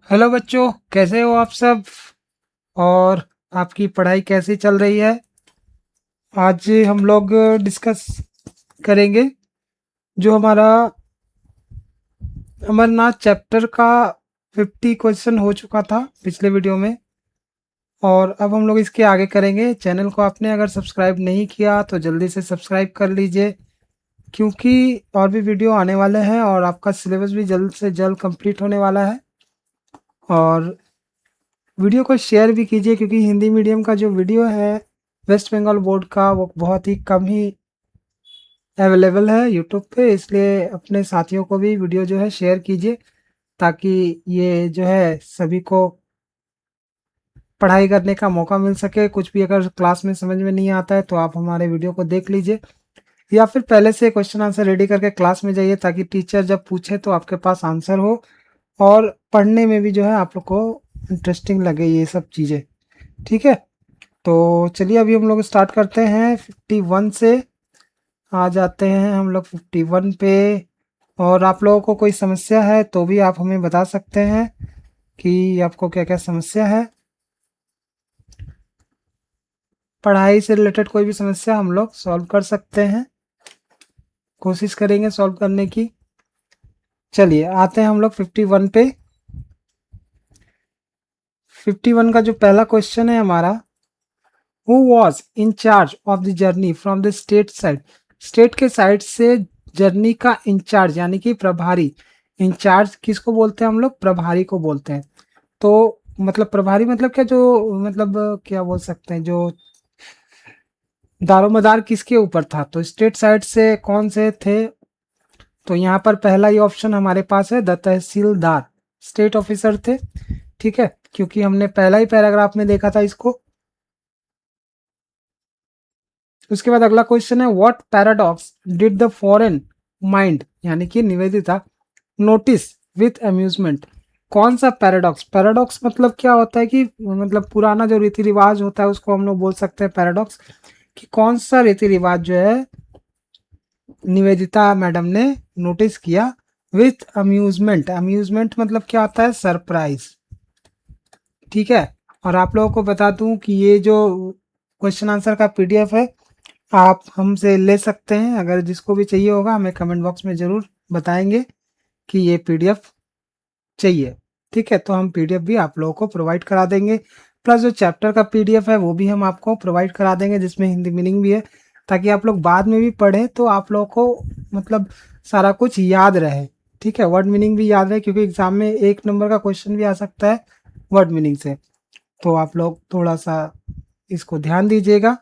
Hello बच्चों, कैसे हो आप सब? और आपकी पढ़ाई कैसी चल रही है? आज हम लोग डिस्कस करेंगे जो हमारा अमरनाथ चैप्टर का 50 क्वेश्चन हो चुका था पिछले वीडियो में। और अब हम लोग इसके आगे करेंगे। चैनल को आपने अगर सब्सक्राइब नहीं किया तो जल्दी से सब्सक्राइब कर लीजिए, क्योंकि और भी वीडियो आने वाले हैं और आपका सिलेबस भी जल्द से जल्द कंप्लीट होने वाला है। और वीडियो को शेयर भी कीजिए, क्योंकि हिंदी मीडियम का जो वीडियो है वेस्ट बंगाल बोर्ड का वो बहुत ही कम ही अवेलेबल है यूट्यूब पे, इसलिए अपने साथियों को भी वीडियो जो है शेयर कीजिए, ताकि ये जो है सभी को पढ़ाई करने का मौका मिल सके। कुछ भी अगर क्लास में समझ में नहीं आता है तो आप हमारे वीडियो को देख लीजिए, या फिर पहले से क्वेश्चन आंसर रेडी करके क्लास में जाइए, ताकि टीचर जब पूछे तो आपके पास आंसर हो और पढ़ने में भी जो है आप लोग को इंटरेस्टिंग लगे ये सब चीज़ें। ठीक है, तो चलिए अभी हम लोग स्टार्ट करते हैं 51 से। आ जाते हैं हम लोग 51 पे। और आप लोगों को कोई समस्या है तो भी आप हमें बता सकते हैं कि आपको क्या क्या समस्या है। पढ़ाई से रिलेटेड कोई भी समस्या हम लोग सॉल्व कर सकते हैं, कोशिश करेंगे सॉल्व करने की। चलिए आते हैं हम लोग 51 पे। 51 का जो पहला क्वेश्चन है हमारा, who was in charge of the journey from the state side. State के साइड से जर्नी का इंचार्ज यानी कि प्रभारी। इंचार्ज किसको बोलते हैं हम लोग? प्रभारी को बोलते हैं। तो मतलब प्रभारी मतलब क्या, जो मतलब क्या बोल सकते हैं, जो दारोमदार किसके ऊपर था? तो स्टेट साइड से कौन से थे? तो यहाँ पर पहला ही ऑप्शन हमारे पास है, द तहसीलदार। स्टेट ऑफिसर थे, ठीक है, क्योंकि हमने पहला ही पैराग्राफ में देखा था इसको। उसके बाद अगला क्वेश्चन है, what paradox did the foreign mind यानी कि निवेदिता नोटिस विथ अम्यूजमेंट। कौन सा पैराडॉक्स? पैराडॉक्स मतलब क्या होता है कि मतलब पुराना जो रीति रिवाज होता है उसको हम लोग बोल सकते हैं पैराडॉक्स। कि कौन सा रीति रिवाज जो है निवेदिता मैडम ने नोटिस किया विथ अम्यूजमेंट। अम्यूजमेंट मतलब क्या होता है? सरप्राइज। ठीक है, और आप लोगों को बता दूं कि ये जो क्वेश्चन आंसर का पीडीएफ है आप हमसे ले सकते हैं। अगर जिसको भी चाहिए होगा हमें कमेंट बॉक्स में ज़रूर बताएंगे कि ये पीडीएफ चाहिए। ठीक है, तो हम पीडीएफ भी आप लोगों को प्रोवाइड करा देंगे। प्लस जो चैप्टर का पीडीएफ है वो भी हम आपको प्रोवाइड करा देंगे, जिसमें हिंदी मीनिंग भी है, ताकि आप लोग बाद में भी पढ़ें तो आप लोगों को मतलब सारा कुछ याद रहे। ठीक है, वर्ड मीनिंग भी याद रहे, क्योंकि एग्जाम में 1 नंबर का क्वेश्चन भी आ सकता है वर्ड मीनिंग से। तो आप लोग थोड़ा सा इसको ध्यान दीजिएगा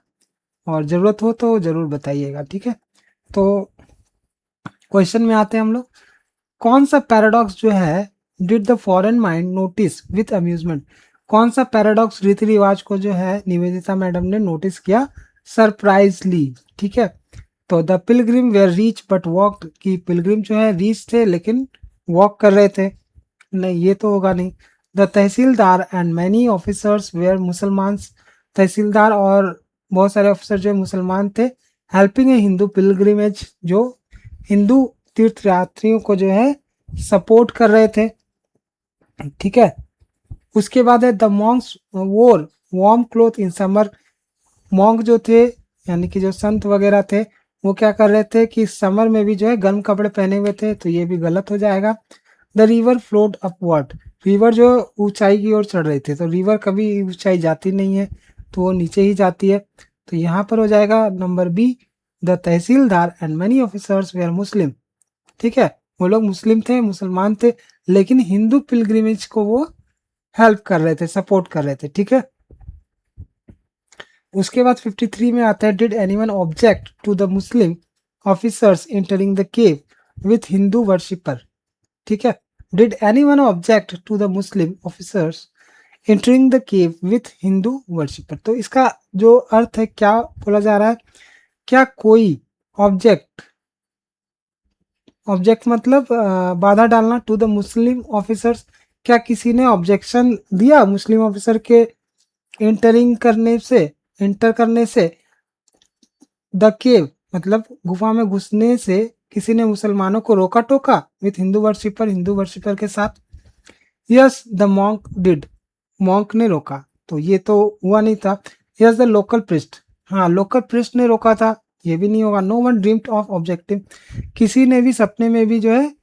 और ज़रूरत हो तो ज़रूर बताइएगा। ठीक है, तो क्वेश्चन में आते हैं हम लोग। कौन सा पैराडॉक्स जो है did the foreign mind notice with amusement. कौन सा पैराडॉक्स रीति रिवाज को जो है निवेदिता मैडम ने नोटिस किया सरप्राइजली। ठीक है, तो the pilgrim were reach but walk. की पिलग्रिम जो है रीच थे लेकिन वॉक कर रहे थे। नहीं, ये तो होगा नहीं। The tehsildar and many officers were Musalman. Tehsildar और बहुत सारे ऑफिसर जो मुसलमान थे। हेल्पिंग ए हिंदू पिलग्रिमेज, जो हिंदू तीर्थयात्रियों को जो है सपोर्ट कर रहे थे। ठीक है, उसके बाद है द मॉन्क्स वोर warm cloth in summer. Monk जो थे यानी कि जो संत वगैरह थे वो क्या कर रहे थे कि समर में भी जो है गर्म कपड़े पहने हुए थे, तो ये भी गलत हो जाएगा। The river flowed upward. River जो ऊंचाई की ओर चढ़ रही थी, तो रिवर कभी ऊंचाई जाती नहीं है, तो वो नीचे ही जाती है। तो यहाँ पर हो जाएगा number B, the tehsildar and many officers were Muslim. ठीक है, वो लोग मुस्लिम थे, मुसलमान थे, लेकिन हिंदू पिलग्रिमेज को वो हेल्प कर रहे थे, सपोर्ट कर रहे थे। ठीक है, उसके बाद 53 में आता है, did anyone object to the Muslim officers entering the cave with Hindu worshipper. ठीक है, did anyone object to the Muslim officers entering the cave with Hindu worshipper. तो इसका जो अर्थ है, क्या बोला जा रहा है, क्या कोई ऑब्जेक्ट, ऑब्जेक्ट मतलब बाधा डालना, टू द मुस्लिम ऑफिसर्स, क्या किसी ने ऑब्जेक्शन दिया मुस्लिम ऑफिसर के एंटरिंग करने से, एंटर करने से द केव मतलब गुफा में घुसने से किसी ने मुसलमानों को रोका टोका with Hindu worshipper, Hindu worshipper के साथ। Yes the monk did, monk ने रोका, तो ये तो हुआ नहीं था। यस द लोकल प्रिस्ट, हाँ लोकल प्रिस्ट ने रोका था, ये भी नहीं होगा। No one dreamed of objective, किसी ने भी सपने में भी जो है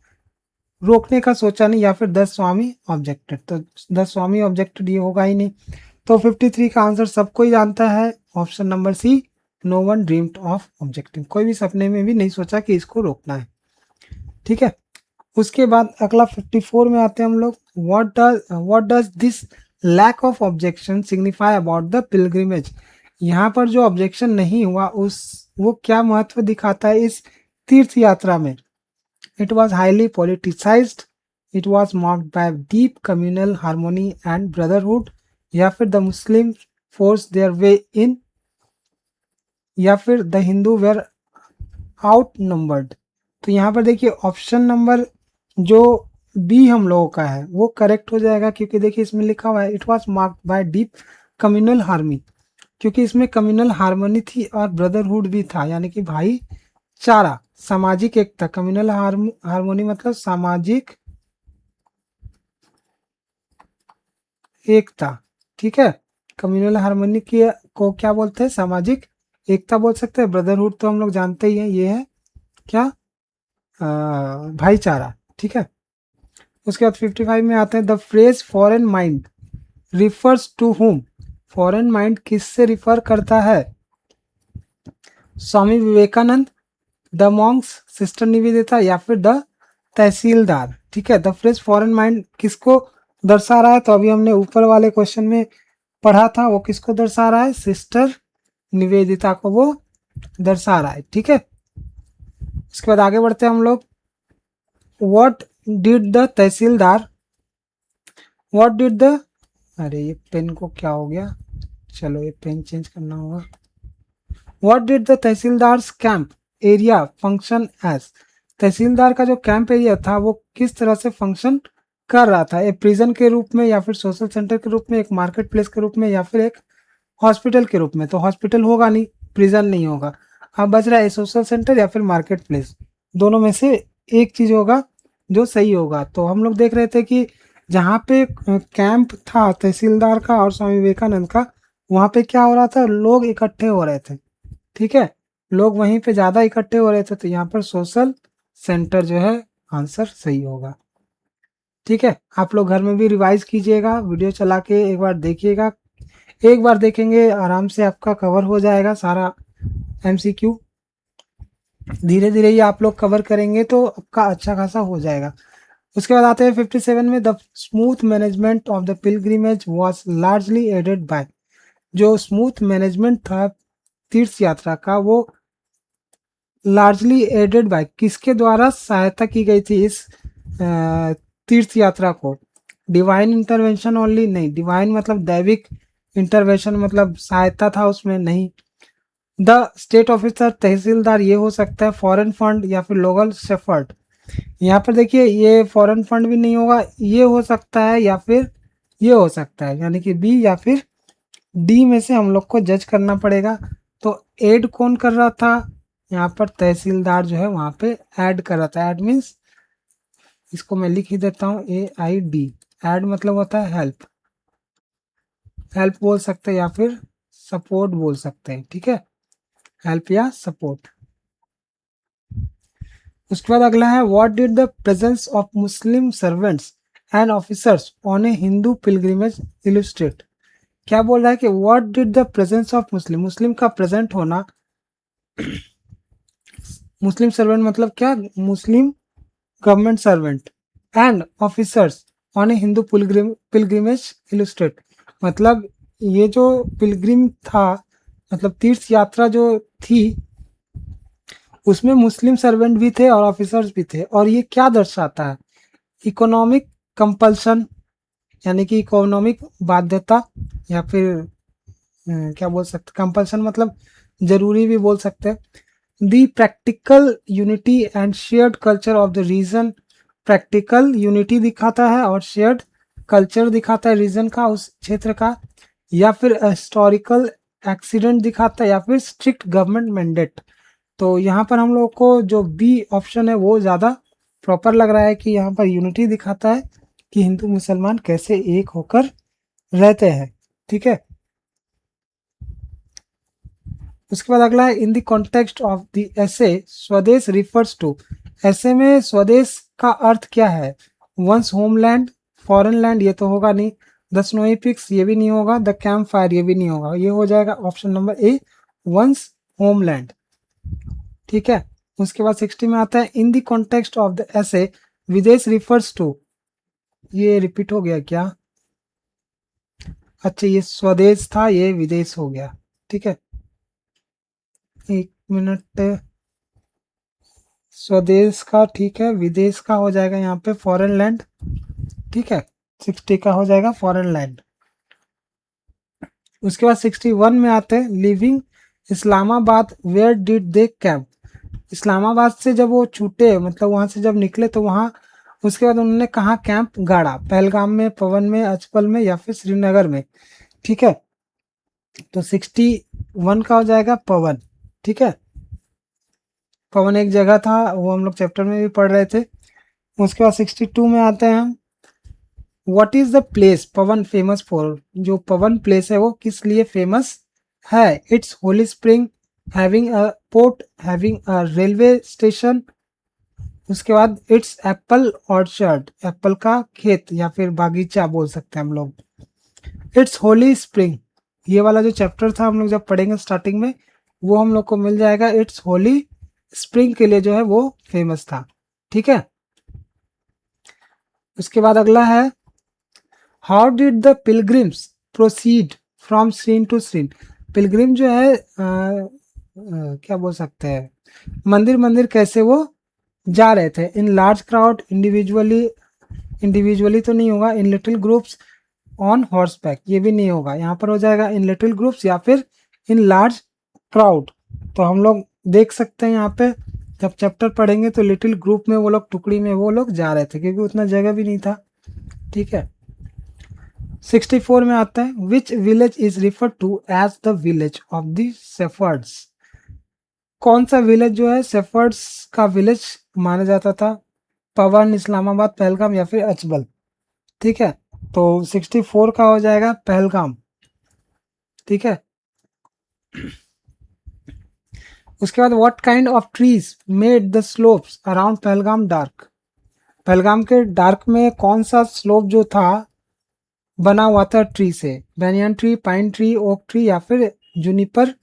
रोकने का सोचा नहीं, या फिर द स्वामी ऑब्जेक्टेड, तो द स्वामी ऑब्जेक्टेड ये होगा ही नहीं। तो 53 का आंसर सबको ही जानता है, option number C, no one dreamed of objective, कोई भी सपने में भी नहीं सोचा कि इसको रोकना है। ठीक है, उसके बाद अगला 54 में आते हैं हम लोग। What does this lack of objection signify about the pilgrimage, यहाँ पर जो ऑब्जेक्शन नहीं हुआ उस वो क्या महत्व दिखाता है इस तीर्थ यात्रा में। It was highly politicised, it was marked by deep communal harmony and brotherhood, या फिर the Muslim force their way in, या फिर the Hindu were outnumbered. तो यहाँ पर देखिए ऑप्शन नंबर जो बी हम लोगों का है वो करेक्ट हो जाएगा, क्योंकि देखिए इसमें लिखा हुआ है it was marked by deep communal harmony, क्योंकि इसमें कम्युनल हार्मनी थी और ब्रदरहुड भी था, यानी कि भाईचारा, सामाजिक एकता। कम्युनल हार्मोनी मतलब सामाजिक एकता, ठीक है। कम्युनल हार्मनी की को क्या बोलते हैं, सामाजिक एकता बोल सकते हैं। ब्रदरहुड तो हम लोग जानते ही हैं, ये है क्या, भाईचारा, ठीक है। उसके बाद 55 में आते हैं, the phrase foreign mind refers to whom, foreign mind किससे रिफर करता है, Swami Vivekananda, the monks, sister Nivedita, या फिर द तहसीलदार। ठीक है, द फ्रेज फॉरेन माइंड किसको दर्शा रहा है, तो अभी हमने ऊपर वाले क्वेश्चन में पढ़ा था, वो किसको दर्शा रहा है, सिस्टर निवेदिता को वो दर्शा रहा है। ठीक है, इसके बाद आगे बढ़ते हैं हम लोग। What did the tehsildar, what did the, अरे ये पेन को क्या हो गया, चलो ये पेन चेंज करना होगा। What did the tahsildar's camp area function as, tahsildar का जो कैंप एरिया था वो किस तरह से फंक्शन कर रहा था, एक प्रिजन के रूप में, या फिर सोशल सेंटर के रूप में, एक मार्केट प्लेस के रूप में, या फिर एक हॉस्पिटल के रूप में। तो हॉस्पिटल होगा नहीं, प्रिजन नहीं होगा। अब बच रहा है सोशल सेंटर या फिर मार्केट प्लेस, दोनों में से एक चीज होगा जो सही होगा। तो हम लोग देख रहे थे कि जहाँ पे कैंप था तहसीलदार का और स्वामी विवेकानंद का, वहाँ पे क्या हो रहा था, लोग इकट्ठे हो रहे थे। ठीक है, लोग वहीं पे ज्यादा इकट्ठे हो रहे थे, तो यहाँ पर सोशल सेंटर जो है आंसर सही होगा। ठीक है, आप लोग घर में भी रिवाइज कीजिएगा, वीडियो चला के एक बार देखिएगा, एक बार देखेंगे आराम से आपका कवर हो जाएगा सारा एमसीक्यू। धीरे धीरे ही आप लोग कवर करेंगे तो आपका अच्छा खासा हो जाएगा। उसके बाद आते हैं 57 में, the smooth management of the pilgrimage was largely aided by, जो स्मूथ मैनेजमेंट था तीर्थ यात्रा का वो लार्जली एडेड बाय किसके द्वारा सहायता की गई थी इस तीर्थ यात्रा को, डिवाइन इंटरवेंशन ओनली, नहीं डिवाइन मतलब दैविक इंटरवेंशन मतलब सहायता था उसमें, नहीं। द स्टेट ऑफिसर तहसीलदार ये हो सकता है, फॉरेन फंड या फिर लोकल शेफर्ड। यहाँ पर देखिए ये फॉरेन फंड भी नहीं होगा, ये हो सकता है या फिर ये हो सकता है, यानी कि बी या फिर डी में से हम लोग को जज करना पड़ेगा। तो एड कौन कर रहा था, यहाँ पर तहसीलदार जो है वहाँ पे ऐड कर रहा था। ऐड मीन्स, इसको मैं लिख ही देता हूँ, AID, ऐड मतलब होता है हेल्प, हेल्प बोल सकते हैं या फिर सपोर्ट बोल सकते हैं। ठीक है, हेल्प या सपोर्ट। उसके बाद अगला है, what did the presence of Muslim servants and officers on a Hindu pilgrimage illustrate, क्या बोल रहा है कि what did the presence of Muslim, Muslim का प्रेजेंट होना, मुस्लिम सर्वेंट मतलब क्या, Muslim government servant and officers on a Hindu pilgrimage illustrate, मतलब ये जो पिलग्रिम था, मतलब तीर्थ यात्रा जो थी उसमें मुस्लिम सर्वेंट भी थे और ऑफिसर्स भी थे, और ये क्या दर्शाता है, इकोनॉमिक कंपल्सन, यानी कि इकोनॉमिक बाध्यता, या फिर क्या बोल सकते, कंपल्सन मतलब जरूरी भी बोल सकते हैं। The practical unity and shared culture of the region, practical unity दिखाता है और शेयर्ड कल्चर दिखाता है रीजन का, उस क्षेत्र का, या फिर हिस्टोरिकल एक्सीडेंट दिखाता है, या फिर स्ट्रिक्ट गवर्नमेंट मैंडेट। तो यहाँ पर हम लोग को जो बी ऑप्शन है वो ज़्यादा प्रॉपर लग रहा है कि यहाँ पर यूनिटी दिखाता है कि हिंदू मुसलमान कैसे एक होकर रहते हैं। ठीक है, उसके बाद अगला है in the context of the ऐसे स्वदेश रिफर्स टू। ऐसे में स्वदेश का अर्थ क्या है? वंस होमलैंड, फॉरेन लैंड ये तो होगा नहीं, द स्नोई पिक्स ये भी नहीं होगा, द कैंप फायर ये भी नहीं होगा, ये हो जाएगा option number A, once homeland. ठीक है, उसके बाद 60 में आता है in the context of the ऐसे विदेश रिफर्स टू। ये रिपीट हो गया क्या? अच्छा, ये स्वदेश था, ये विदेश हो गया। ठीक है, एक मिनट, स्वदेश का ठीक है, विदेश का हो जाएगा यहाँ पे फॉरेन लैंड। ठीक है, 60 का हो जाएगा फॉरेन लैंड। उसके बाद 61 में आते हैं living Islamabad where did they camp. Islamabad से जब वो छूटे, मतलब वहां से जब निकले, तो वहां उसके बाद उन्होंने कहाँ कैंप गाड़ा? पहलगाम में, पवन में, अचपल में या फिर श्रीनगर में। ठीक है, तो 61 का हो जाएगा पवन। ठीक है, पवन एक जगह था, वो हम लोग चैप्टर में भी पढ़ रहे थे। उसके बाद 62 में आते हैं हम, what is the place Pawan famous for. जो पवन प्लेस है वो किस लिए फेमस है? It's Holi spring, having a port, having a railway station. उसके बाद इट्स एप्पल ऑर्चर्ड, एप्पल का खेत या फिर बागीचा बोल सकते हैं हम लोग। इट्स होली स्प्रिंग, ये वाला जो चैप्टर था हम लोग जब पढ़ेंगे स्टार्टिंग में, वो हम लोग को मिल जाएगा। इट्स होली स्प्रिंग के लिए जो है वो फेमस था। ठीक है, उसके बाद अगला है how did the pilgrims proceed from shrine to shrine. Pilgrim जो है क्या बोल सकते हैं, मंदिर मंदिर कैसे वो जा रहे थे? In large crowd, individually, individually तो नहीं होगा, in little groups, on horse back ये भी नहीं होगा। यहाँ पर हो जाएगा इन लिटिल ग्रुप्स या फिर इन लार्ज क्राउड। तो हम लोग देख सकते हैं यहाँ पे जब चैप्टर पढ़ेंगे तो लिटिल ग्रुप में वो लोग, टुकड़ी में वो लोग जा रहे थे, क्योंकि उतना जगह भी नहीं था। ठीक है, 64 में आता है which village is refer to as the village of the shepherds. कौन सा विलेज जो है शेफर्ड्स का विलेज माना जाता था? पवन, इस्लामाबाद, पहलगाम या फिर अचबल। ठीक है, तो 64 का हो जाएगा पहलगाम। ठीक है, उसके बाद what kind of trees made the slopes around Pahalgam dark. Pahalgam के डार्क में कौन सा स्लोप जो था बना हुआ था ट्री से? Banyan tree, pine tree, oak tree या फिर जूनिपर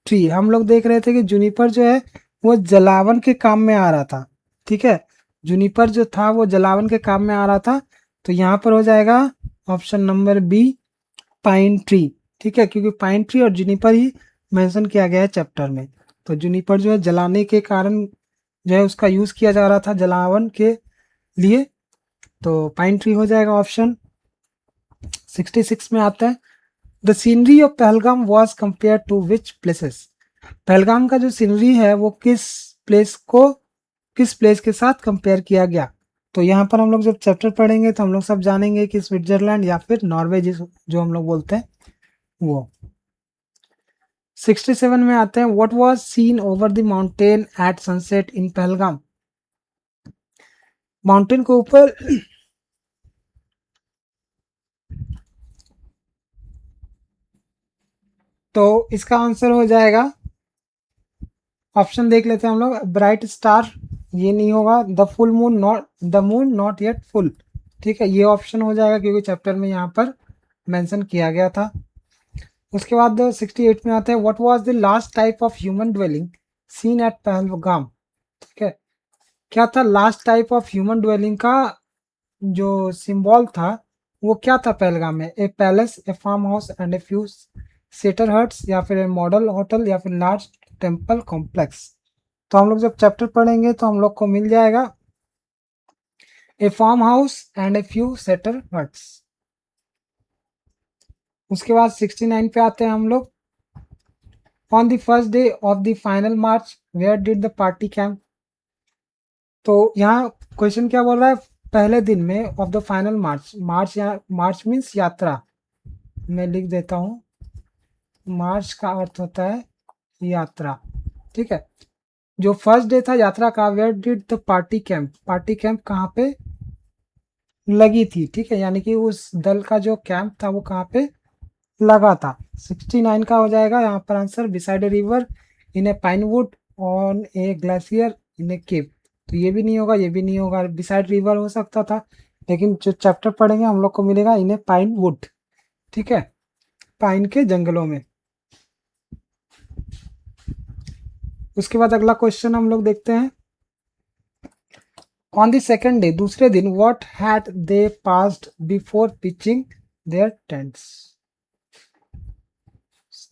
ट्री। हम लोग देख रहे थे कि जूनिपर जो है वो जलावन के काम में आ रहा था। ठीक है, जूनिपर जो था वो जलावन के काम में आ रहा था, तो यहाँ पर हो जाएगा option number B, pine tree. ठीक है, क्योंकि पाइन ट्री और जूनिपर ही मेंशन किया गया है चैप्टर में। तो जूनिपर जो है जलाने के कारण जो है उसका यूज किया जा रहा था जलावन के लिए, तो पाइन ट्री हो जाएगा ऑप्शन। 66 में आता है the scenery of Pahalgam was compare to which places. Pahalgam का जो सीनरी है वो किस प्लेस के साथ कंपेयर किया गया? तो यहाँ पर हम लोग जब चैप्टर पढ़ेंगे तो हम लोग सब जानेंगे कि स्विट्जरलैंड या फिर नॉर्वे जो हम लोग बोलते हैं वो। 67 में आते हैं what was seen over the mountain at sunset in Pahalgam. Mountain के ऊपर तो इसका आंसर हो जाएगा, ऑप्शन देख लेते हैं हम लोग, ब्राइट स्टार ये नहीं होगा, the full moon not, the moon not yet full. ठीक है, ये ऑप्शन हो जाएगा क्योंकि चैप्टर में यहाँ पर मेंशन किया गया था। उसके बाद 68 में आते हैं what was the last type of human dwelling seen at Pahalgam. ठीक है, क्या था last type of human dwelling का जो सिंबल था वो क्या था पहलगाम में? A palace, a farm house and a few settler huts या फिर ए मॉडल होटल या फिर लार्ज टेम्पल कॉम्प्लेक्स। तो हम लोग जब चैप्टर पढ़ेंगे तो हम लोग को मिल जाएगा a farm house and a few settler huts. उसके बाद 69 पे आते हैं हम लोग, on the first day of the final march where did the party camp. तो यहाँ क्वेश्चन क्या बोल रहा है, पहले दिन में ऑफ द फाइनल मार्च, मार्च या मार्च मीन्स यात्रा, मैं लिख देता हूँ, मार्च का अर्थ होता है यात्रा। ठीक है, जो फर्स्ट डे था यात्रा का, where did the party camp, party camp कहाँ पे लगी थी, ठीक है, यानी कि उस दल का जो कैंप था वो कहाँ पे लगा था। 69 का हो जाएगा यहाँ पर answer, beside a river, in a pine wood, on a glacier, in a cave. तो ये भी नहीं होगा, ये भी नहीं होगा, बिसाइड रिवर हो सकता था, लेकिन जो चैप्टर पढ़ेंगे हम लोग को मिलेगा इन ए पाइन वुड, ठीक है, पाइन के जंगलों में। उसके बाद अगला क्वेश्चन हम लोग देखते हैं। ऑन द सेकेंड डे, दूसरे दिन, what had they passed before pitching their tents.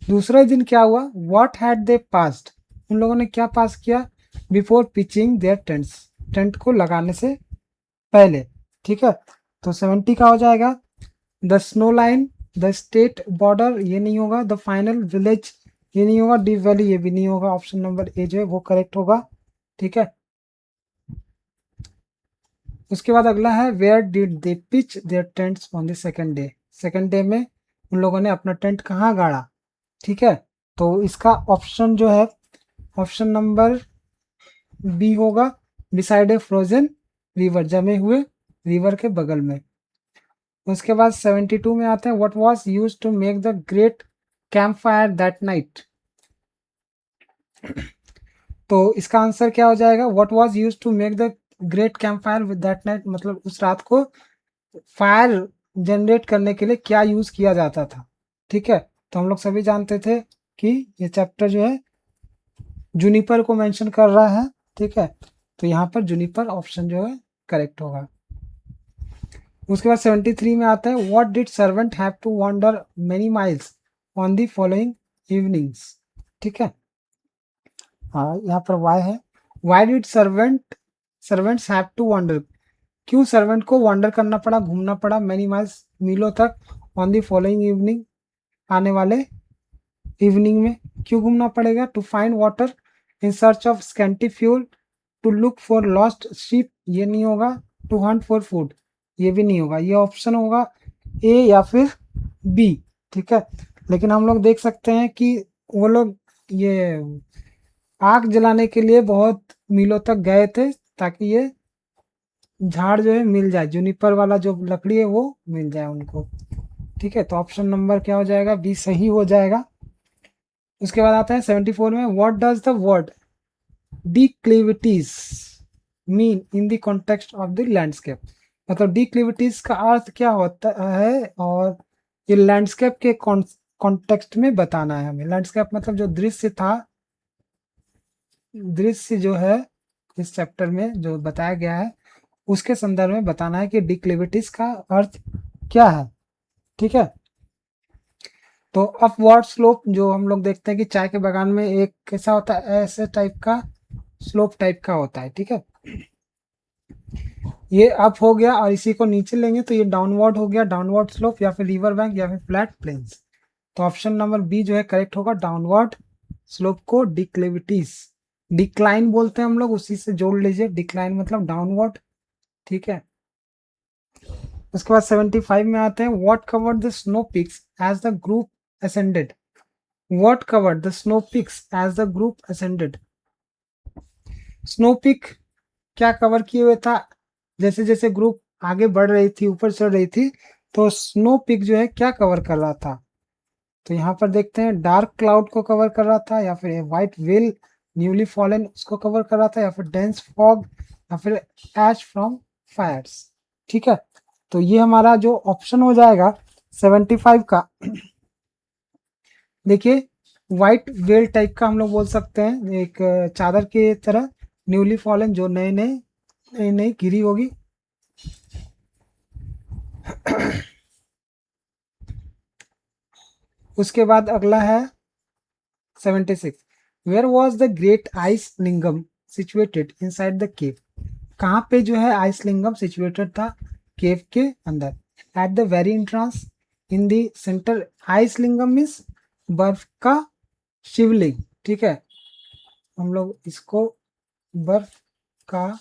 दूसरे दिन क्या हुआ, व्हाट हैड दे पास्ड, उन लोगों ने क्या पास किया, before pitching their tents, tent को लगाने से पहले, ठीक है। तो 70 का हो जाएगा, the snow line, the state border, ये नहीं होगा, द फाइनल विलेज, ये नहीं होगा, डीप वैली, ये भी नहीं होगा, ऑप्शन नंबर ए जो है वो करेक्ट होगा, ठीक है। उसके बाद अगला है, where did they pitch their tents on the second day, second day में उन लोगों ने अपना टेंट कहाँ गाड़ा, ठीक है। तो इसका ऑप्शन जो है, ऑप्शन नंबर बी होगा, बिसाइड ए फ्रोजन रिवर, जमे हुए रिवर के बगल में। उसके बाद 72 में आते हैं, what was used to make the great camp fire that night. तो इसका आंसर क्या हो जाएगा, what was used to make the great camp fire with that night, मतलब उस रात को फायर जनरेट करने के लिए क्या यूज किया जाता था, ठीक है। तो हम लोग सभी जानते थे कि ये चैप्टर जो है जूनिपर को मेंशन कर रहा है, ठीक है। तो यहाँ पर जूनिपर ऑप्शन जो है करेक्ट होगा। उसके बाद 73 में आता है, what did servant have to wander many miles on the following evenings, ठीक है। हाँ, यहाँ पर वाई है, why did servants have to wander, क्यों सर्वेंट को वॉन्डर करना पड़ा, घूमना पड़ा मेनी माइल्स, मीलों तक, ऑन दी फॉलोइंग इवनिंग, आने वाले इवनिंग में क्यों घूमना पड़ेगा, to find water, in search of scanty fuel, to look for lost ship, ये नहीं होगा, टू हंट फॉर फूड, ये भी नहीं होगा, ये ऑप्शन होगा ए या फिर बी, ठीक है। लेकिन हम लोग देख सकते हैं कि वो लोग ये आग जलाने के लिए बहुत मीलों तक गए थे ताकि ये झाड़ जो है मिल जाए, जूनिपर वाला जो लकड़ी है वो मिल जाए उनको, ठीक है। तो ऑप्शन नंबर क्या हो जाएगा, बी सही हो जाएगा। उसके बाद आता है 74 में, what does the word declivities mean in the context of the landscape, मतलब डिक्लिविटीज का अर्थ क्या होता है और ये लैंडस्केप के कॉन्टेक्स्ट में बताना है हमें। लैंडस्केप मतलब जो दृश्य था, दृश्य जो है इस चैप्टर में जो बताया गया है उसके संदर्भ में बताना है कि डिक्लिविटीज का अर्थ क्या है, ठीक है। तो अपवर्ड स्लोप जो हम लोग देखते हैं कि चाय के बागान में एक कैसा होता है, ऐसे टाइप का स्लोप टाइप का होता है, ठीक है। ये अप हो गया और इसी को नीचे लेंगे तो ये डाउनवर्ड हो गया, डाउनवर्ड स्लोप, या फिर रिवर बैंक, या फिर फ्लैट प्लेन्स। तो ऑप्शन नंबर बी जो है करेक्ट होगा, डाउनवर्ड स्लोप को डिक्लेविटीज, डिक्लाइन बोलते हैं हम लोग, उसी से जोड़ लीजिए, डिक्लाइन मतलब डाउनवर्ड, ठीक है। उसके बाद 75 में आते हैं, what covered the snow peaks as the group ascended, what covered the snow peaks as the group ascended, snow peak क्या कवर किए हुए था, जैसे जैसे ग्रुप आगे बढ़ रही थी, ऊपर चढ़ रही थी, तो स्नो पिक जो है क्या कवर कर रहा था। तो यहाँ पर देखते हैं, डार्क क्लाउड को कवर कर रहा था, या फिर व्हाइट वेल न्यूली फॉलन उसको कवर कर रहा था, या फिर डेंस फॉग, या फिर एश फ्रॉम फायर्स, ठीक है। तो ये हमारा जो ऑप्शन हो जाएगा 75 का, देखिए व्हाइट वेल टाइप का हम लोग बोल सकते हैं, एक चादर की तरह, न्यूली फॉलन जो नए नए नई नई गिरी होगी। उसके बाद अगला है 76, where was the great ice lingam situated inside the cave, कहाँ पे जो है आइस लिंगम सिचुएटेड था केव के अंदर, at the very entrance, in the centre, ice lingam means बर्फ का शिवलिंग, ठीक है। हम लोग इसको बर्फ का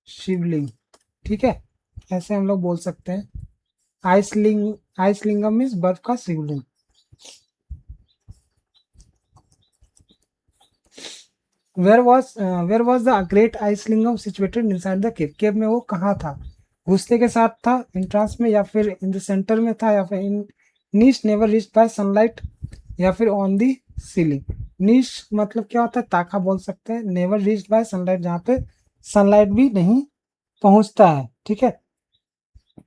शिवलिंग, ठीक है, ऐसे हम लोग बोल सकते हैं, आइस लिंगम मीन्स बर्फ का Shivling. Where was the great ice lingam situated inside the cave, cave में वो कहाँ था, घुसते के साथ था, एंट्रांस में, या फिर इन द सेंटर में था, या फिर इन नीच नेवर रीच्ड बाय सनलाइट, या फिर ऑन दी सीलिंग। नीच मतलब क्या होता है, ताका बोल सकते हैं, नेवर रीच्ड बाय सनलाइट जहाँ पे सनलाइट भी नहीं पहुंचता है, ठीक है।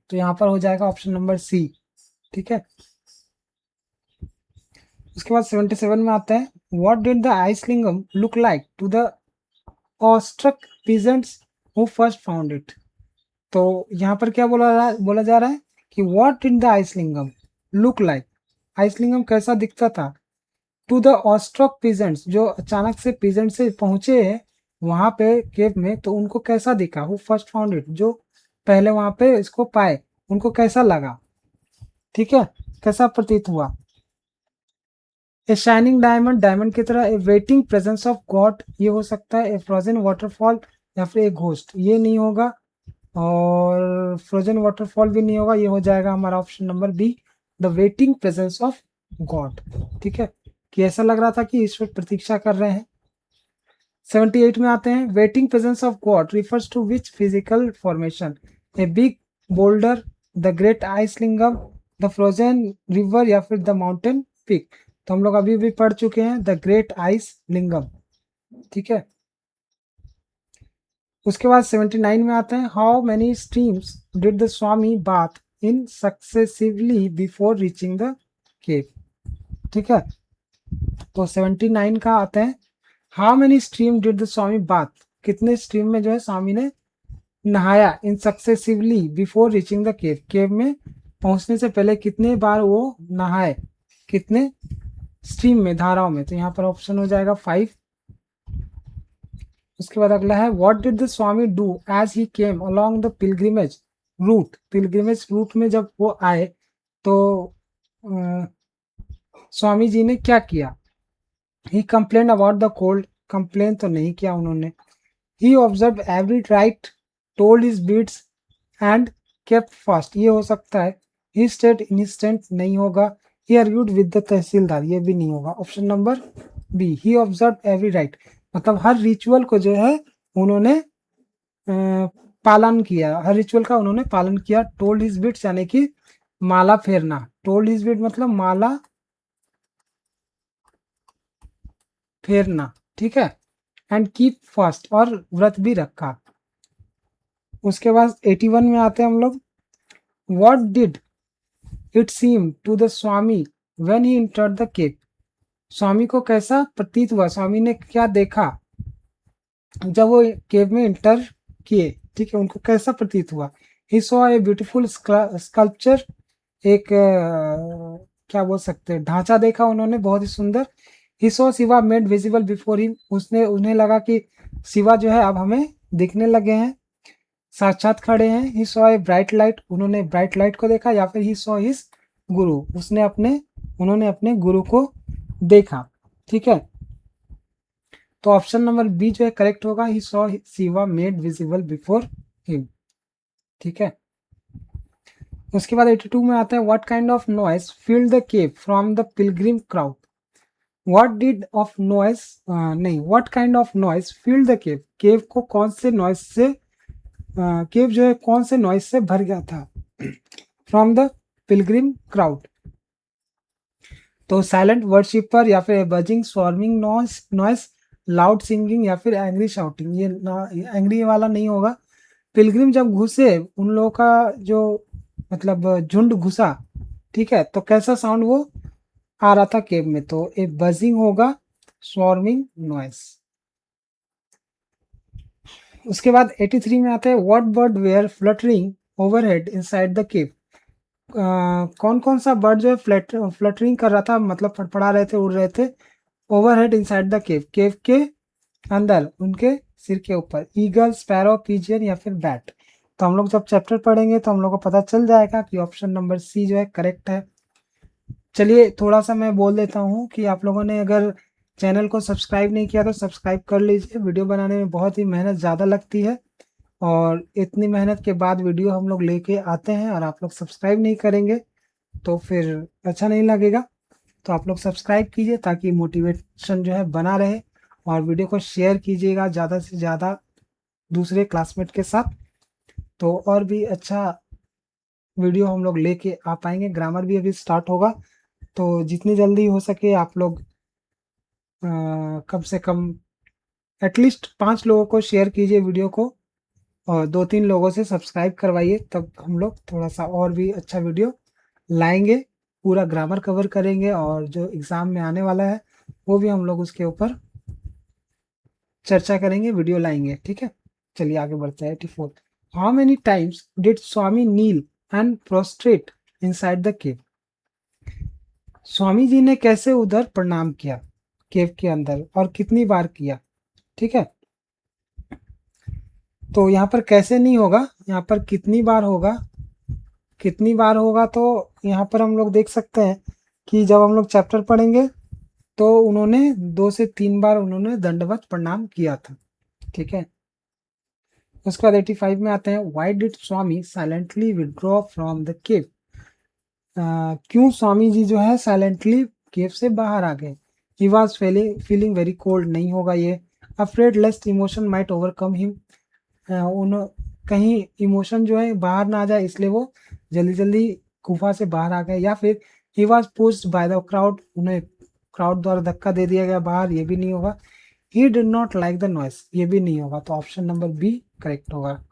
तो यहाँ पर हो जाएगा ऑप्शन नंबर सी, ठीक है। उसके बाद 77 में आता है, what did the आइसलिंगम look like to the awestruck peasants who first found it. तो यहाँ पर क्या बोला जा रहा है कि what did the आइसलिंगम look like, आइसलिंगम कैसा दिखता था, टू द ऑस्ट्रक पीजेंट्स, जो अचानक से पीजेंट से पहुंचे हैं वहां पे केव में, तो उनको कैसा दिखा, हु फर्स्ट फाउंड इट, जो पहले वहां पे इसको पाए उनको कैसा लगा, ठीक है, कैसा प्रतीत हुआ। ए शाइनिंग डायमंड, डायमंड की तरह, ए वेटिंग प्रेजेंस ऑफ गॉड, ये हो सकता है, ए फ्रोजन वाटरफॉल, या फिर ए घोस्ट, ये नहीं होगा, और फ्रोजन वाटरफॉल भी नहीं होगा, ये हो जाएगा हमारा option number B, the waiting presence of God, ठीक है, कि ऐसा लग रहा था कि ईश्वर प्रतीक्षा कर रहे हैं। 78 में आते हैं, waiting presence of God refers to which physical formation, a big boulder, the great ice lingam, the frozen river, या फिर द माउंटेन पीक। तो हम लोग अभी भी पढ़ चुके हैं द ग्रेट आइस लिंगम, ठीक है। उसके बाद 79 में आते हैं, how many streams did the Swami bath in successively before reaching the cave, ठीक है। तो 79 का आते हैं, how many stream did the Swami bath, कितने स्ट्रीम में जो है स्वामी ने नहाया, in successively before reaching the cave, cave में पहुंचने से पहले कितने बार वो नहाए, कितने स्ट्रीम में, धाराओं में। तो यहाँ पर ऑप्शन हो जाएगा 5। उसके बाद अगला है, what did the swami do as he came along the pilgrimage route, pilgrimage route में जब वो आए तो स्वामी जी ने क्या किया। He complain about the cold, complain तो नहीं किया उन्होंने। He observe every rite, told his beads and kept fast, ये हो सकता है। ही स्टेड इंस्टेंट नहीं होगा। He argued with the tahsildar, ये भी नहीं होगा, option number B, he observe every rite, मतलब हर रिचुअल को जो है उन्होंने पालन किया, हर रिचुअल का उन्होंने पालन किया। टोल्ड हिज बीट्स यानी कि माला फेरना, टोल्ड हिज बीट मतलब माला फेरना, ठीक है। एंड कीप फास्ट, और व्रत भी रखा। उसके बाद 81 में आते हैं हम लोग, what did it seem to the Swami when he entered the cave, Swami को कैसा प्रतीत हुआ, स्वामी ने क्या देखा जब वो केव में एंटर किए, ठीक है, उनको कैसा प्रतीत हुआ। He saw a beautiful sculpture, एक क्या बोल सकते हैं, ढांचा देखा उन्होंने बहुत ही सुंदर। ही saw Shiva made visible before him, उसने उन्हें लगा कि शिवा जो है अब हमें दिखने लगे हैं, साक्षात खड़े हैं। He saw a bright light, उन्होंने ब्राइट लाइट को देखा, या फिर ही सॉ हिज गुरु, उन्होंने अपने गुरु को देखा, ठीक है। तो ऑप्शन नंबर बी जो है करेक्ट होगा, he saw Shiva made visible before him, ठीक है। उसके बाद 82 में आता है, what kind of noise filled the cave from the pilgrim crowd, what did of noise नहीं, what kind of noise filled the cave, cave को कौन से नॉइस से केव जो है कौन से नॉइस से भर गया था, फ्रॉम द पिलग्रिम क्राउड। तो साइलेंट वर्शिपर, या फिर buzzing swarming noise, loud singing, या फिर एंग्री शाउटिंग, ये एंग्री वाला नहीं होगा। पिलग्रिम जब घुसे उन लोगों का जो मतलब झुंड घुसा, ठीक है, तो कैसा साउंड वो आ रहा था केव में, तो एक बजिंग होगा, स्वार्मिंग नॉइस। उसके बाद 83 में आता है, what bird were fluttering overhead inside the cave, कौन कौन सा बर्ड जो है फ्लटरिंग कर रहा था, मतलब फड़फड़ा रहे थे, उड़ रहे थे, ओवरहेड इनसाइड द केव, केव के अंदर उनके सिर के ऊपर। ईगल, स्पैरो, पिजियन, या फिर बैट। तो हम लोग जब चैप्टर पढ़ेंगे तो हम लोग को पता चल जाएगा कि ऑप्शन नंबर सी जो है करेक्ट है। चलिए थोड़ा सा मैं बोल देता हूँ कि आप लोगों ने अगर चैनल को सब्सक्राइब नहीं किया तो सब्सक्राइब कर लीजिए, वीडियो बनाने में बहुत ही मेहनत ज़्यादा लगती है, और इतनी मेहनत के बाद वीडियो हम लोग लेके आते हैं और आप लोग सब्सक्राइब नहीं करेंगे तो फिर अच्छा नहीं लगेगा। तो आप लोग सब्सक्राइब कीजिए ताकि मोटिवेशन जो है बना रहे, और वीडियो को शेयर कीजिएगा ज़्यादा से ज़्यादा दूसरे क्लासमेट के साथ, तो और भी अच्छा वीडियो हम लोग लेके आ पाएंगे। ग्रामर भी अभी स्टार्ट होगा, तो जितनी जल्दी हो सके आप लोग कम से कम एटलीस्ट 5 लोगों को शेयर कीजिए वीडियो को, और 2-3 लोगों से सब्सक्राइब करवाइए, तब हम लोग थोड़ा-सा और भी अच्छा वीडियो लाएँगे। पूरा ग्रामर कवर करेंगे और जो एग्ज़ाम में आने वाला है, वो भी हम लोग उसके ऊपर चर्चा करेंगे, वीडियो लाएँगे, ठीक है? चलिए आगे बढ़ते हैं। 84 how many times did Swami kneel and prostrate inside the cave? Swami ji ने कैसे उधर प्रणाम किया केव के अंदर, और कितनी बार किया? ठीक है? तो यहाँ पर कैसे नहीं होगा, यहाँ पर कितनी बार होगा। कितनी बार होगा तो यहाँ पर हम लोग देख सकते हैं कि जब हम लोग चैप्टर पढ़ेंगे तो उन्होंने 2 से 3 बार उन्होंने दंडवत प्रणाम किया था, ठीक है? उसके बाद 85 में आते हैं, why did Swami silently withdraw from the cave? क्यों स्वामी जी जो है साइलेंटली केव से बाहर आ गए? He was feeling very cold, नहीं होगा ये। Afraid lest emotion might overcome him, उन कहीं इमोशन जो है बाहर ना आ जाए इसलिए वो जल्दी जल्दी गुफा से बाहर आ गए। या फिर he was pushed by the crowd, उन्हें क्राउड द्वारा धक्का दे दिया गया बाहर, ये भी नहीं होगा। He did not like the noise, ये भी नहीं होगा, तो ऑप्शन नंबर बी करेक्ट होगा।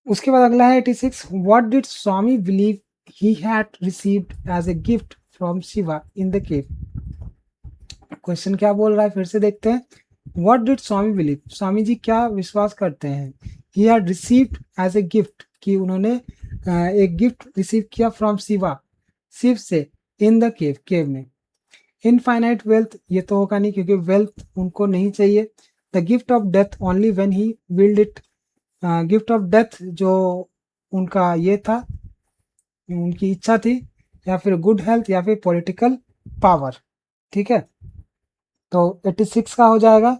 उसके बाद अगला है 86, what did Swami believe he had received as a gift from Shiva in the cave? Question क्या बोल रहा है फिर से देखते हैं। What did Swami believe, Swami ji क्या विश्वास करते हैं? He had received as a gift, कि उन्होंने एक गिफ्ट रिसीव किया फ्रॉम शिवा, शिव से, इन द केव, केव में। इनफाइनाइट वेल्थ, ये तो होगा नहीं क्योंकि वेल्थ उनको नहीं चाहिए। The gift of death only when he willed it, gift of death जो उनका ये था, उनकी इच्छा थी, या फिर गुड हेल्थ, या फिर पॉलिटिकल पावर, ठीक है? तो 86 का हो जाएगा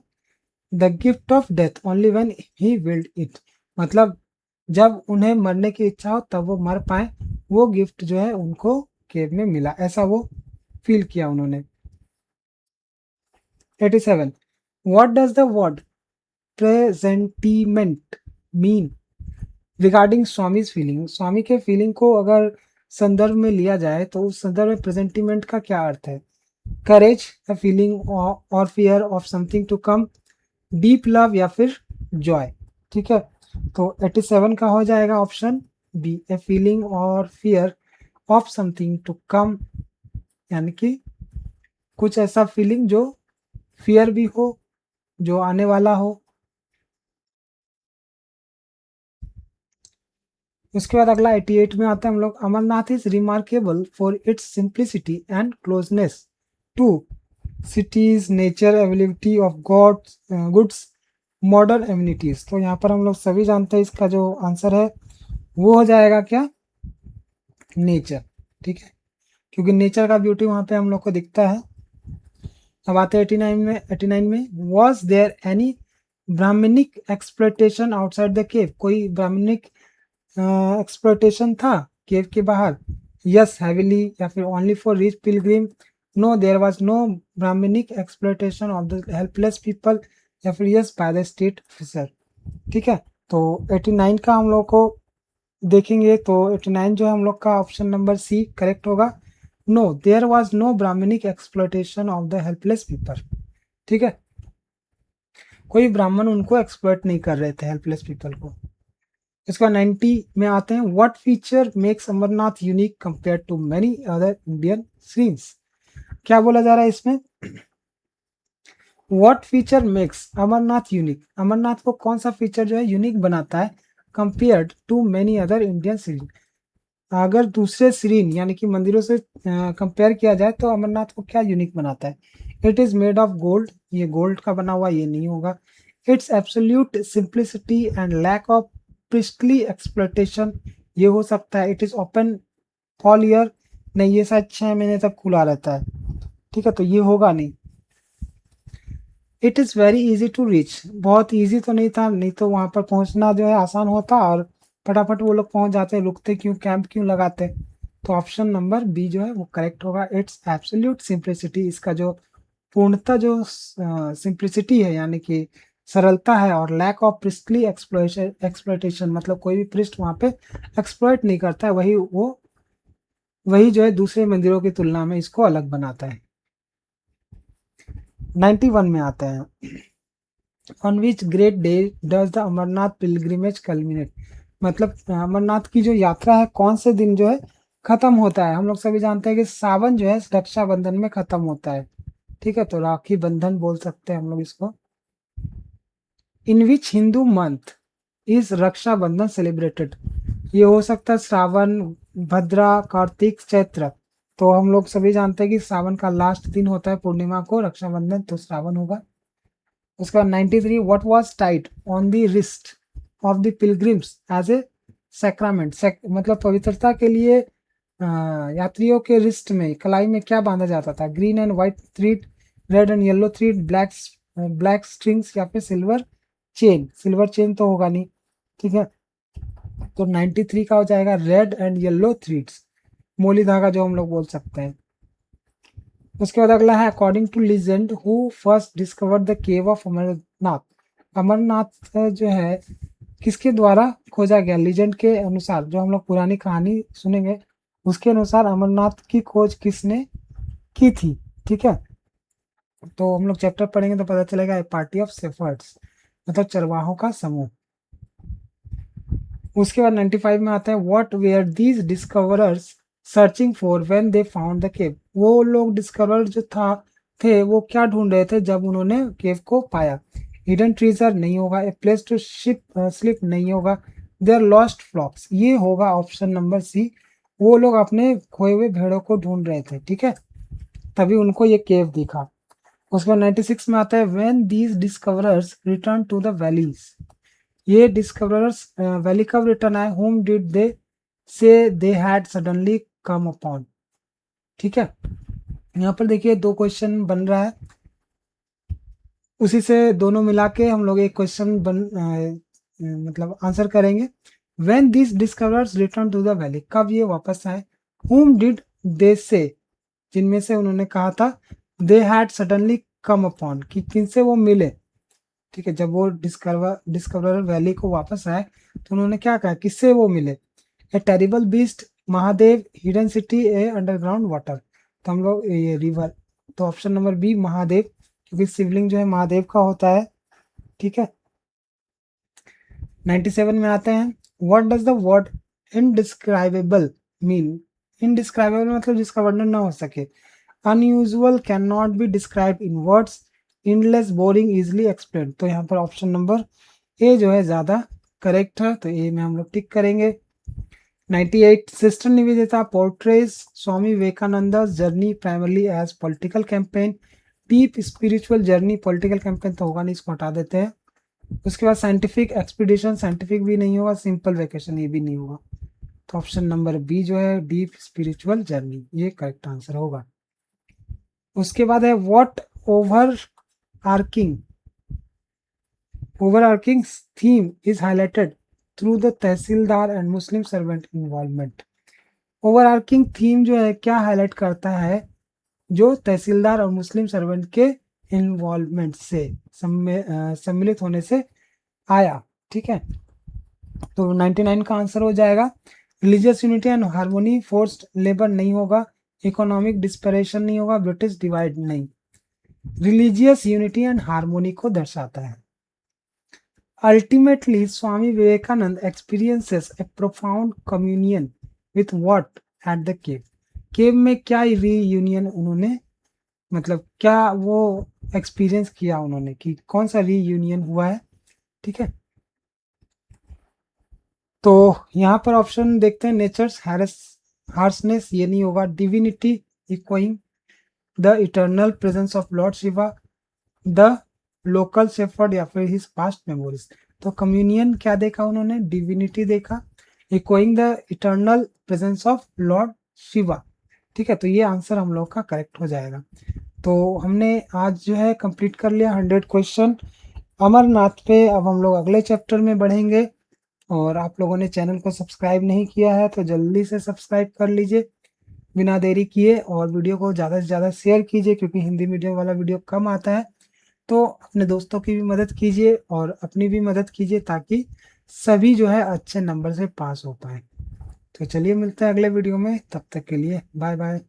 the gift of death only when he willed it, मतलब जब उन्हें मरने की इच्छा हो तब वो मर पाए, वो गिफ्ट जो है उनको केव में मिला, ऐसा वो फील किया उन्होंने। 87 what does the word presentiment mean regarding Swami's feeling? Swami के फीलिंग को अगर संदर्भ में लिया जाए तो उस संदर्भ में प्रेजेंटीमेंट का क्या अर्थ है? करेज, अ फीलिंग और fear of something to come, deep love, या फिर जॉय, ठीक है? तो 87 का हो जाएगा ऑप्शन बी, ए फीलिंग और fear of something to come, यानी कि कुछ ऐसा फीलिंग जो फियर भी हो, जो आने वाला हो। उसके बाद अगला 88 में आते हैं हम लोग, Amarnath is remarkable for its simplicity and closeness to cities, nature, availability of gods goods, modern amenities. तो यहाँ पर हम लोग सभी जानते हैं इसका जो आंसर है वो हो जाएगा क्या? नेचर, ठीक है? क्योंकि नेचर का ब्यूटी वहाँ पे हम लोग को दिखता है। अब आते हैं 89 में, was there any Brahmanic exploitation outside the cave? कोई ब्राह्मणिक एक्सप्लोइटेशन था केव के बाहर? यस हैविली, या फिर only for rich pilgrim? No there was no Brahmanic exploitation of the helpless people, या फिर yes by the state officer, ठीक है? तो 89 का हम लोग को देखेंगे तो 89 जो है हम लोग का ऑप्शन नंबर सी करेक्ट होगा। No there was no Brahmanic exploitation of the helpless people, ठीक है? कोई ब्राह्मण उनको एक्सप्लॉइट नहीं कर रहे थे, हेल्पलेस पीपल को। इसका 90 में आते हैं, what feature makes Amarnath unique compare to many other Indian shrines? क्या बोला जा रहा है इसमें? What feature makes Amarnath unique, Amarnath को कौन सा फीचर जो है यूनिक बनाता है compared to many other Indian shrine? अगर दूसरे श्रीन यानी कि मंदिरों से कंपेयर किया जाए तो अमरनाथ को क्या यूनिक बनाता है? It is made of gold, ये गोल्ड का बना हुआ, ये नहीं होगा। It's absolute simplicity and lack of priestly exploitation, ये हो सकता है। It is open all year, नहीं, ये शायद 6 महीने तक खुला रहता है, ठीक है? तो ये होगा नहीं। It is very easy to reach, बहुत इजी तो नहीं था, नहीं तो वहाँ पर पहुँचना जो है आसान होता और फटाफट वो लोग पहुँच जाते, रुकते क्यों, कैंप क्यों लगाते? तो ऑप्शन नंबर बी जो है वो करेक्ट होगा। इट्स एब्सोल्यूट सिंप्लिसिटी, इसका जो पूर्णता जो सिंप्लिसिटी है यानी कि सरलता है, और लैक ऑफ प्रिस्टली एक्सप्लॉइटेशन मतलब कोई भी पृष्ठ वहाँ पे एक्सप्लॉइट नहीं करता है, वही जो है दूसरे मंदिरों की तुलना में इसको अलग बनाता है। 91 में आते हैं, on which great day does the Amarnath pilgrimage culminate, मतलब अमरनाथ की जो यात्रा है कौन से दिन जो है खत्म होता है। हम लोग सभी जानते हैं कि सावन जो है रक्षाबंधन में खत्म होता है, ठीक है, तो राखी बंधन बोल सकते हैं हम लोग इसको। In which Hindu month is Rakshabandhan celebrated, ये हो सकता है श्रावण, भद्रा, कार्तिक, चैत्र, तो हम लोग सभी जानते हैं कि सावन का लास्ट दिन होता है पूर्णिमा को रक्षाबंधन, तो श्रावण होगा। उसका 93, what was tied on the wrist of the pilgrims as a sacrament, मतलब पवित्रता के लिए यात्रियों के रिस्ट में कलाई में क्या बांधा जाता था, green and white thread, red and yellow thread, black strings या फिर सिल्वर चेन। सिल्वर चेन तो होगा नहीं, ठीक है, तो 93 का हो जाएगा रेड एंड येलो थ्रीड्स, मोली धागा जो हम लोग बोल सकते हैं। उसके बाद अगला है, according to legend who first discovered the cave of Amarnath, Amarnath जो है किसके द्वारा खोजा गया, लीजेंड के अनुसार, जो हम लोग पुरानी कहानी सुनेंगे उसके अनुसार अमरनाथ की खोज किसने की थी, ठीक है, तो हम लोग चैप्टर पढ़ेंगे तो पता चलेगा, ए पार्टी ऑफ शेफर्ड्स मतलब चरवाहों का समूह। उसके बाद 95 में आता है, what were these discoverers searching for when they found the cave, वो लोग डिस्कवर जो थे वो क्या ढूंढ रहे थे जब उन्होंने केव को पाया। हिडन ट्रीजर नहीं होगा, ए प्लेस टू स्लिप नहीं होगा, देयर लॉस्ट फ्लॉक्स, ये होगा ऑप्शन नंबर सी, वो लोग अपने खोए हुए भेड़ों को ढूंढ रहे थे, ठीक है, तभी उनको ये केव दिखा। उसके बाद 96 में आता है, when these discoverers return to the valleys, ये डिस्कवरर्स वैली कब रिटर्न आए, home did they say they had suddenly come upon, ठीक है, यहाँ पर देखिए दो क्वेश्चन बन रहा है, उसी से दोनों मिला के हम लोग एक क्वेश्चन मतलब आंसर करेंगे। When this discoverers return to the valley, कब ये वापस आए, होम डिड दे से, जिनमें से उन्होंने कहा था, दे हैड सडनली कम अपॉन, कि किनसे वो मिले, ठीक है, जब वो डिस्कवरर वैली को वापस आए तो उन्होंने क्या कहा, किससे वो मिले, ए terrible beast, Mahadev, hidden city, ए अंडरग्राउंड वाटर, तो हम लोग ये रिवर, तो ऑप्शन नंबर बी महादेव, क्योंकि शिवलिंग जो है महादेव का होता है, ठीक है। 97 में आते हैं, what does the word indescribable mean, indescribable मतलब जिसका वर्णन ना हो सके, unusual, can not be describe in words, endless, boring, easily explain, तो यहाँ पर ऑप्शन नंबर ए जो है ज़्यादा करेक्ट है, तो ए में हम लोग टिक करेंगे। 98, sister Nivedita portrays Swami Vivekananda journey primarily as political campaign, deep spiritual journey, political campaign तो होगा नहीं, इसको हटा देते हैं। उसके बाद साइंटिफिक एक्सपीडिशन, साइंटिफिक भी नहीं होगा, सिंपल वेकेशन ये भी नहीं होगा, तो ऑप्शन नंबर बी जो है डीप स्पिरिचुअल जर्नी, ये करेक्ट आंसर होगा। उसके बाद है, what overarching theme is highlighted through the tahsildar and Muslim servant involvement, overarching theme जो है क्या हाईलाइट करता है, जो तहसीलदार और मुस्लिम सर्वेंट के इन्वॉल्वमेंट से सम्मिलित होने से आया, ठीक है, तो 99 का आंसर हो जाएगा। Religious unity and harmony, forced labour नहीं होगा, इकोनॉमिक डिस्परेशन नहीं होगा, ब्रिटिश डिवाइड नहीं, रिलीजियस यूनिटी एंड हार्मोनी को दर्शाता है। Ultimately Swami Vivekananda experiences a profound communion with what at the cave, cave में क्या रीयूनियन उन्होंने, मतलब क्या वो एक्सपीरियंस किया उन्होंने, कि कौन सा रीयूनियन हुआ है, ठीक है, तो यहाँ पर ऑप्शन देखते हैं, नेचर्स हार्सनेस ये नहीं होगा, divinity equalling, the eternal presence of Lord Shiva, the local shepherd, या फिर हिज पास्ट मेमोरीज, तो कम्युनियन क्या देखा उन्होंने, डिविनिटी देखा, equalling the eternal presence of Lord Shiva, ठीक है, तो ये आंसर हम लोग का करेक्ट हो जाएगा। तो हमने आज जो है कंप्लीट कर लिया 100 क्वेश्चन अमरनाथ पे। अब हम लोग अगले चैप्टर में बढ़ेंगे, और आप लोगों ने चैनल को सब्सक्राइब नहीं किया है तो जल्दी से सब्सक्राइब कर लीजिए, बिना देरी किए और वीडियो को ज़्यादा से ज़्यादा शेयर कीजिए, क्योंकि हिंदी मीडियम वाला वीडियो कम आता है। तो अपने दोस्तों की भी मदद कीजिए और अपनी भी मदद कीजिए, ताकि सभी जो है अच्छे नंबर से पास हो पाए। तो चलिए मिलते हैं अगले वीडियो में, तब तक के लिए बाय बाय।